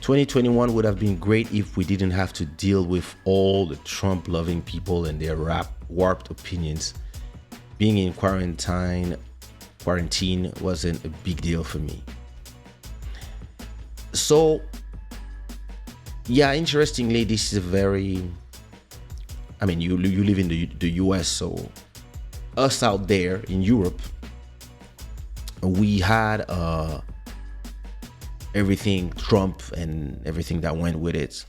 2021 would have been great if we didn't have to deal with all the Trump loving people and their warped opinions. Being in quarantine wasn't a big deal for me. So yeah, interestingly, this is a very, I mean, you live in the US, so us out there in Europe, we had everything Trump and everything that went with it.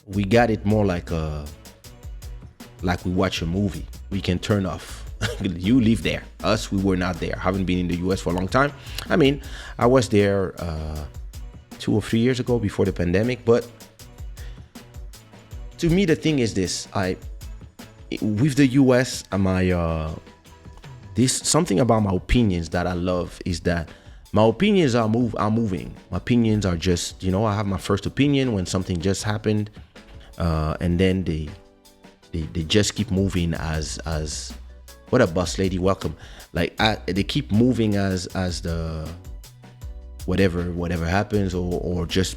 We got it more like we watch a movie. We can turn off. You live there. Us, we were not there. Haven't been in the US for a long time. I mean, I was there 2 or 3 years ago before the pandemic. But to me, the thing is this: with the US, this something about my opinions that I love is that my opinions are moving. My opinions are just, I have my first opinion when something just happened, and then they just keep moving as what up, boss lady, welcome. Like they keep moving as the whatever happens, or just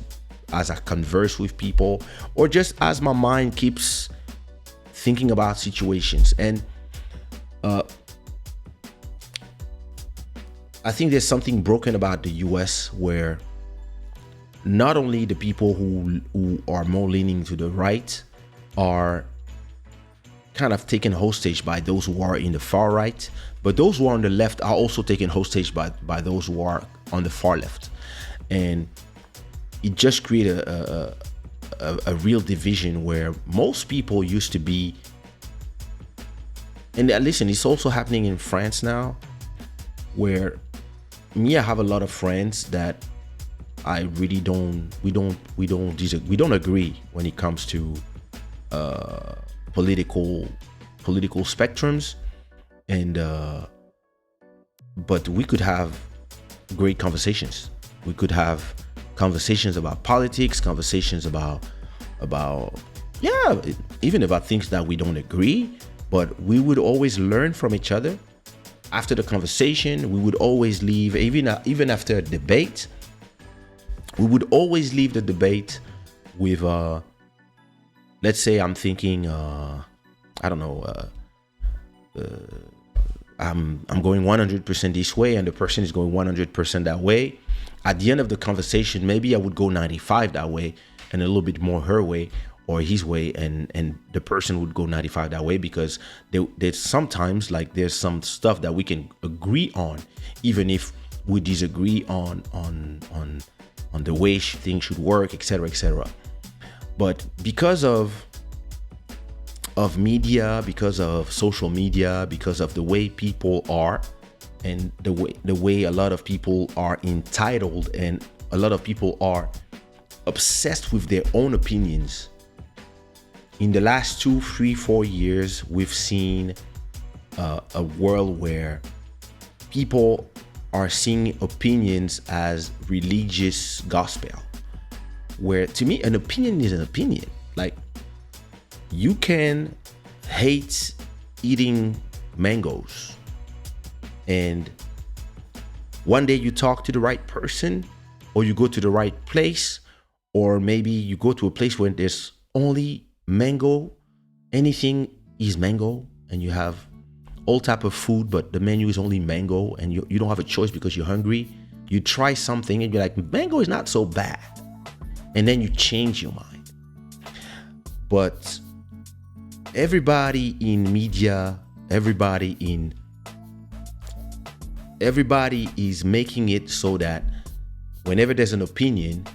as I converse with people, or just as my mind keeps thinking about situations. And I think there's something broken about the US, where not only the people who are more leaning to the right are kind of taken hostage by those who are in the far right, but those who are on the left are also taken hostage by those who are on the far left. And it just created a real division where most people used to be. And listen, it's also happening in France now, where I have a lot of friends that I really we don't agree when it comes to political spectrums, and but we could have great conversations. We could have conversations about politics, conversations about even about things that we don't agree, but we would always learn from each other. After the conversation, we would always leave, even after a debate, we would always leave the debate with let's say I'm thinking I don't know, I'm going 100% this way and the person is going 100% that way. At the end of the conversation, maybe I would go 95 that way and a little bit more her way or his way, and the person would go 95 that way, because there's sometimes, like, there's some stuff that we can agree on, even if we disagree on the way things should work, etc., etc. But because of media, because of social media, because of the way people are, and the way a lot of people are entitled, and a lot of people are obsessed with their own opinions. In the last 2, 3, 4 years, we've seen a world where people are seeing opinions as religious gospel, where, to me, an opinion is an opinion. Like, you can hate eating mangoes, and one day you talk to the right person, or you go to the right place, or maybe you go to a place where there's only mango, anything is mango, and you have all type of food, but the menu is only mango, and you don't have a choice because you're hungry. You try something and you're like, mango is not so bad, and then you change your mind. But everybody in media, everybody is making it so that whenever there's an opinion,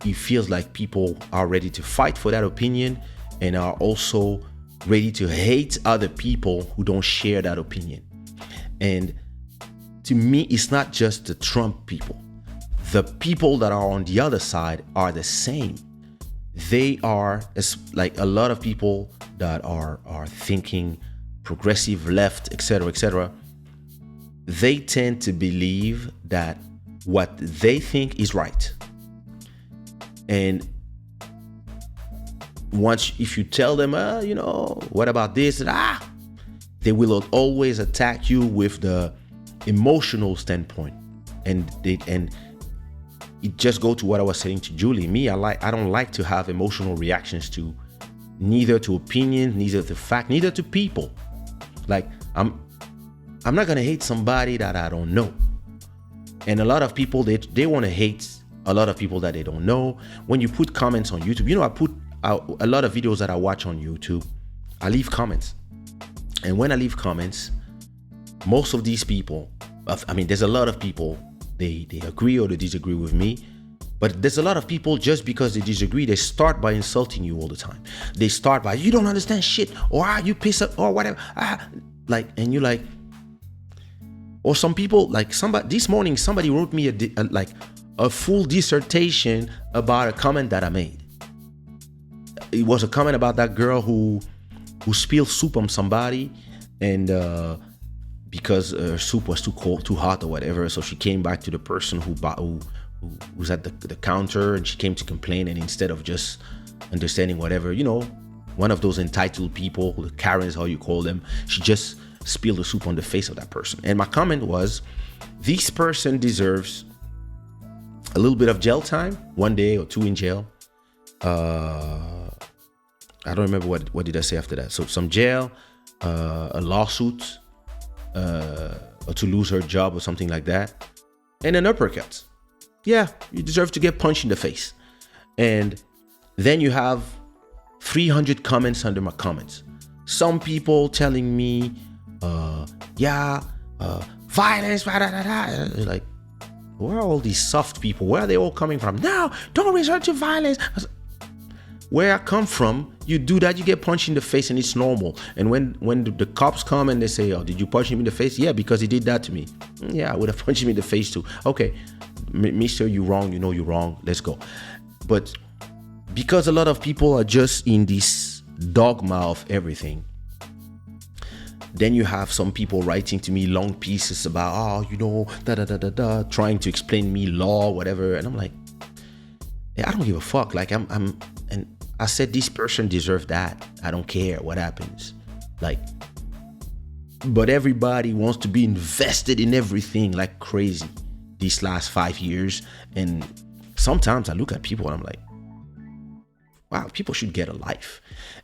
it feels like people are ready to fight for that opinion, and are also ready to hate other people who don't share that opinion. And to me, it's not just the Trump people. The people that are on the other side are the same. They are, like, a lot of people that are thinking progressive left, etc., etc. They tend to believe that what they think is right. And if you tell them, what about this? They will always attack you with the emotional standpoint. And it just go to what I was saying to Julie. Me, I don't like to have emotional reactions to neither to opinions, neither to fact, neither to people. Like I'm not gonna hate somebody that I don't know. And a lot of people, they want to hate a lot of people that they don't know. When you put comments on YouTube, I put a lot of videos that I watch on YouTube, I leave comments. And when I leave comments, most of these people, there's a lot of people, they agree or they disagree with me. But there's a lot of people, just because they disagree, they start by insulting you all the time. They start by, you don't understand shit, or you piss up, or whatever. And you're like, or some people, like this morning, somebody wrote me a full dissertation about a comment that I made. It was a comment about that girl who spilled soup on somebody, and because her soup was too cold, too hot, or whatever, so she came back to the person who was at the counter, and she came to complain. And instead of just understanding whatever, one of those entitled people, the Karens, how you call them, she just spilled the soup on the face of that person. And my comment was, this person deserves a little bit of jail time, 1 day or 2 in jail. I don't remember what did I say after that. So some jail, a lawsuit, or to lose her job or something like that, and an uppercut. Yeah, you deserve to get punched in the face. And then you have 300 comments under my comments. Some people telling me, violence, like, where are all these soft people? Where are they all coming from? No, don't resort to violence. Where I come from, you do that, you get punched in the face, and it's normal. And when the cops come and they say, oh, did you punch him in the face? Yeah, because he did that to me. Yeah, I would have punched him in the face too. Okay, mister, you're wrong. You know you're wrong. Let's go. But because a lot of people are just in this dogma of everything, then you have some people writing to me long pieces about, trying to explain me law, whatever. And I'm like, I don't give a fuck. Like and I said, this person deserves that. I don't care what happens. Like, but everybody wants to be invested in everything like crazy these last 5 years. And sometimes I look at people and I'm like, wow, people should get a life.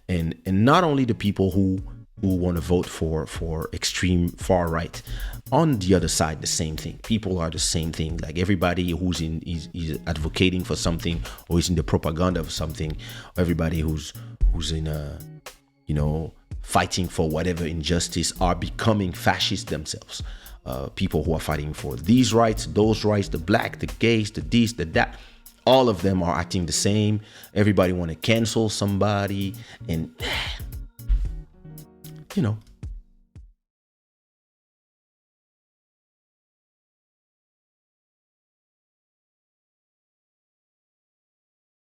And not only the people who want to vote for extreme far right. On the other side, the same thing. People are the same thing. Like everybody who's is advocating for something, or is in the propaganda of something. Or everybody who's in fighting for whatever injustice are becoming fascists themselves. People who are fighting for these rights, those rights, the black, the gays, the this, the that. All of them are acting the same. Everybody want to cancel somebody, and